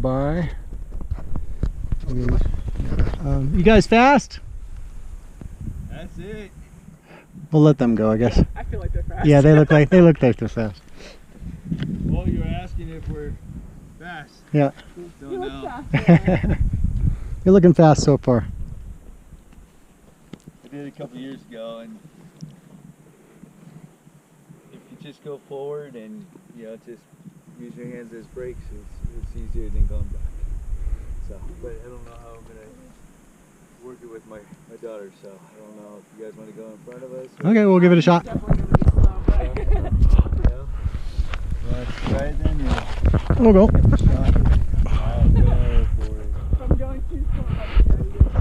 by. You guys fast? That's it. We'll let them go, I guess. I feel like they're fast. Yeah, they look like they're fast. Well, you're asking if we're fast. Yeah. Don't You look know. fast, yeah. You're looking fast so far. I did it a couple years ago, and if you just go forward and just use your hands as brakes, it's easier than going back. So, but I don't know how I'm gonna work it with my daughter. So I don't know if you guys want to go in front of us. Okay, we'll give it a shot. Definitely gonna be slow, but Want to try it then? Yeah. We'll go. I'll go for it. if I'm going too slow, I'm gonna do it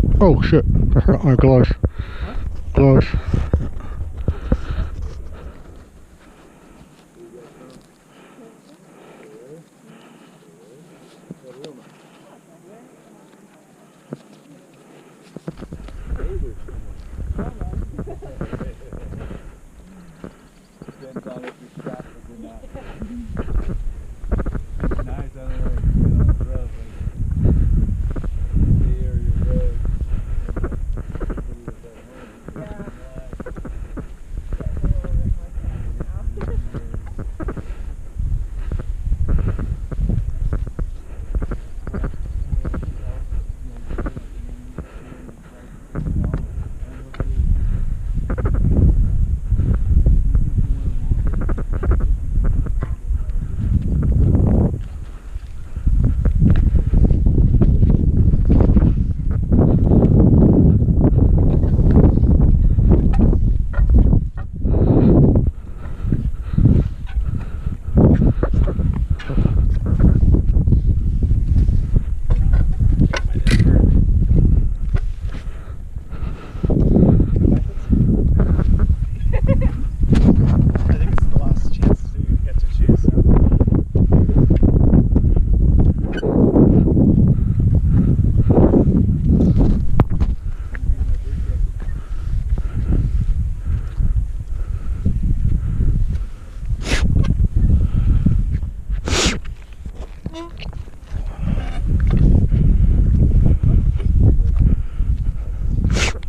fast. Oh shit! I hurt my gloves. Gloves. Depends on if you're strapped or not. Nice on the road, here or your road.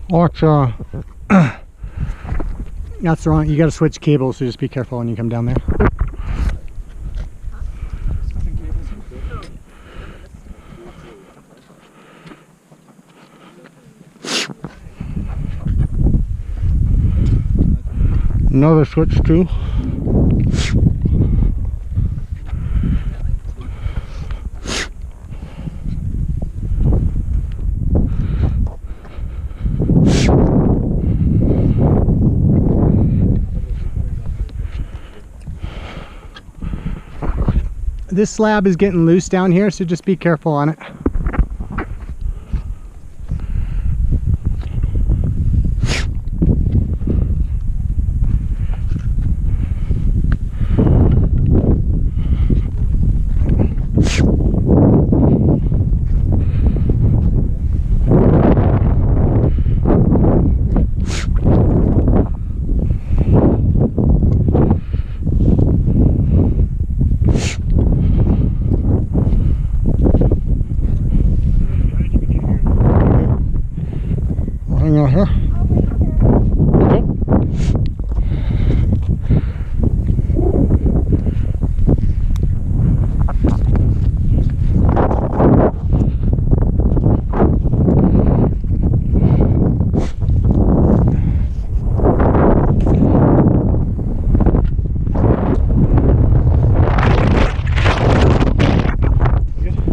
Watch, that's wrong. You got to switch cables, so just be careful when you come down there. Another switch too. This slab is getting loose down here, so just be careful on it. Hang on here. Okay.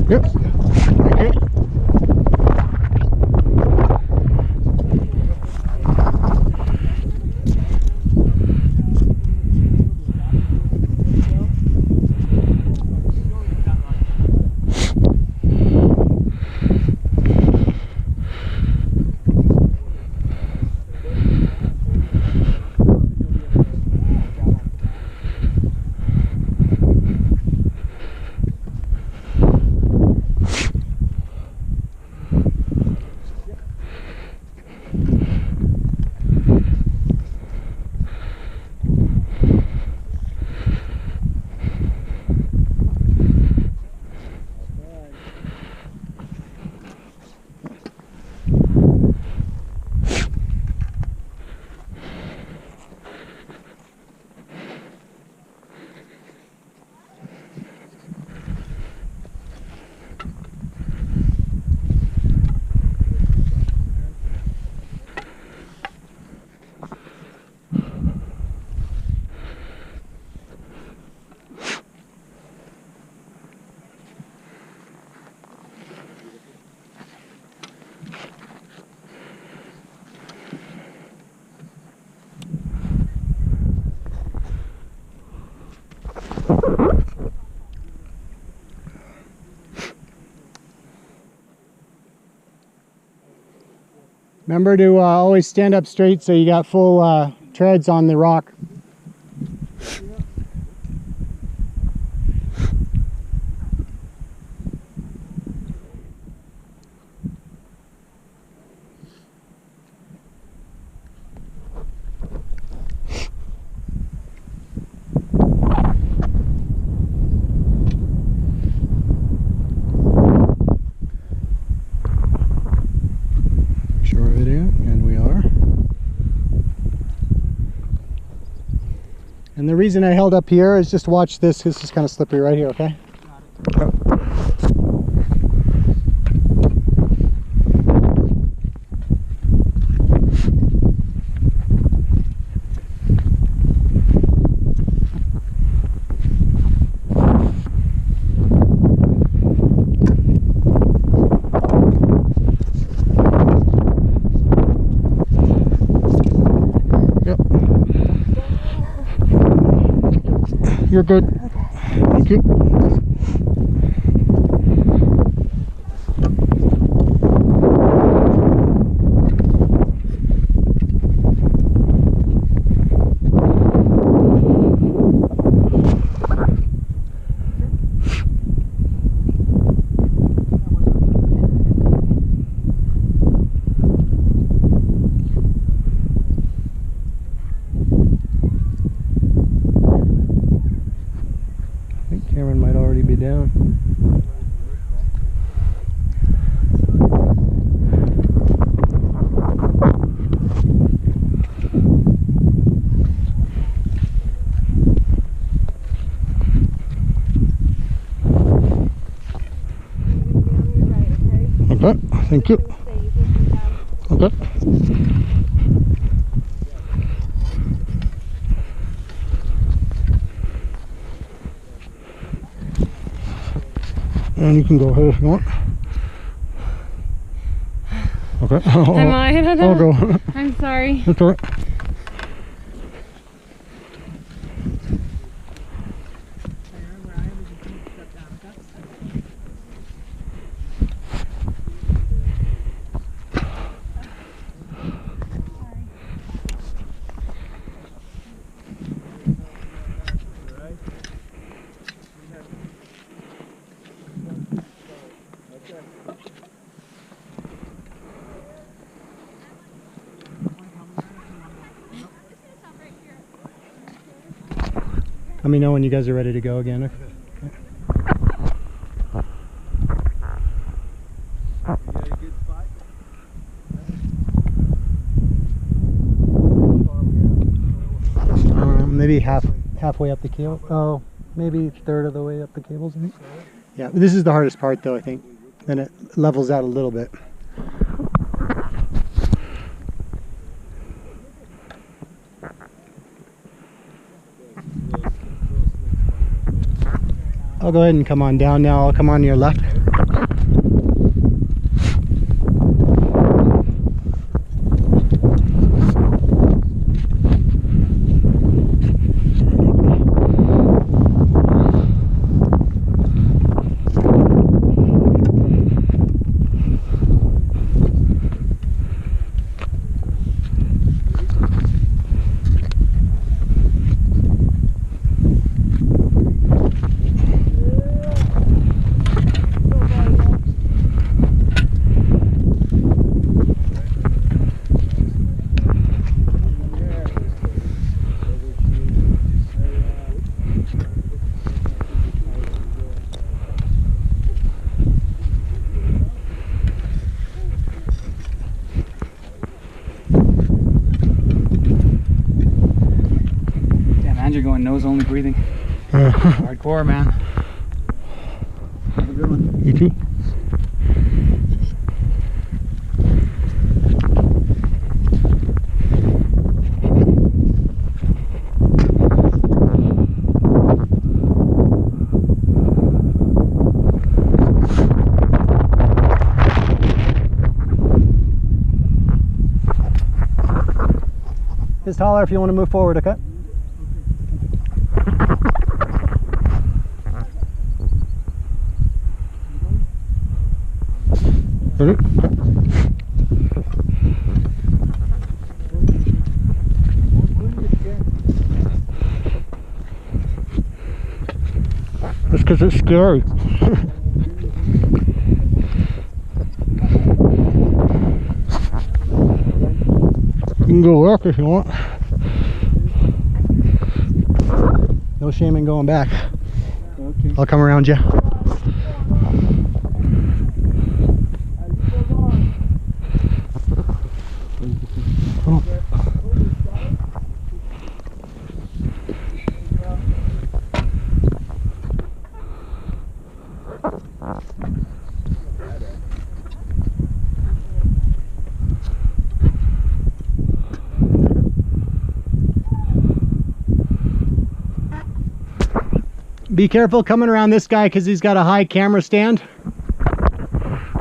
Yep. Okay. Remember to always stand up straight so you got full treads on the rock. And the reason I held up here is just watch this, because this is kind of slippery right here, okay? Got it. You're good. Okay. Thank you. Cameron might already be down. Okay, thank you. Okay. And you can go ahead if you want. Okay. Am I? I'll go. I'm sorry. That's all right. Let me know when you guys are ready to go again. Okay. Maybe halfway up the cable. Oh, maybe a third of the way up the cables, I think. Yeah, this is the hardest part though, I think. Then it levels out a little bit. I'll go ahead and come on down now. I'll come on your left. You're going nose only breathing. Hardcore, man. Have a good one. You too. Just holler if you want to move forward, okay? Ready? That's because it's scary. You can go up if you want. No shame in going back. Okay. I'll come around you. Oh. Be careful coming around this guy because he's got a high camera stand.